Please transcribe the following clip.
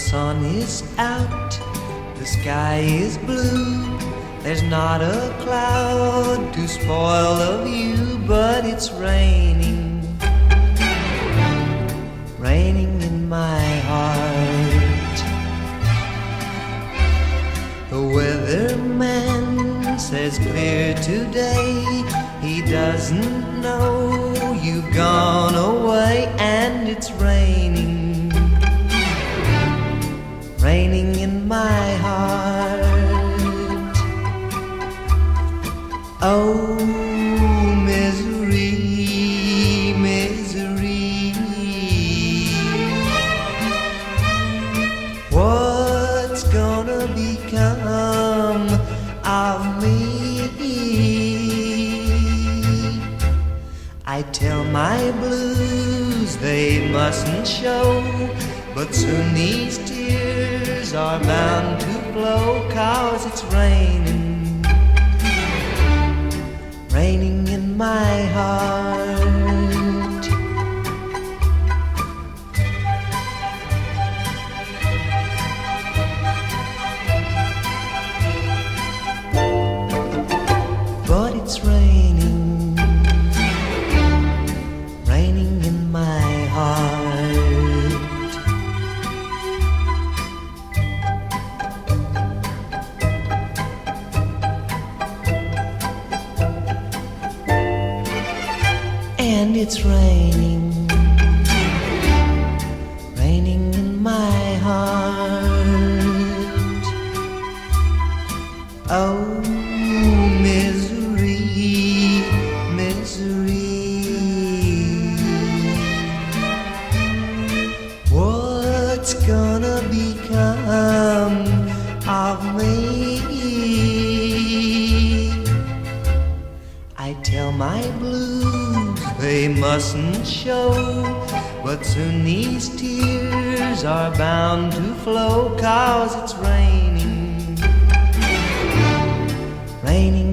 sun is out, the sky is blue. There's not a cloud to spoil a view, but it's raining, raining in my heart. The weatherman says clear today. He doesn't know you've gone away, and it's raining, raining in my heart. Oh, misery, misery, what's gonna become of me? I tell my blues they mustn't show, but soon these tears are bound to flow, 'cause it's raining, raining in my heart. But it's raining, raining in my heart. And it's raining, raining in my heart. Oh, misery, misery, what's gonna become of me? I tell my blues they mustn't show, but soon these tears are bound to flow, 'cause it's raining, raining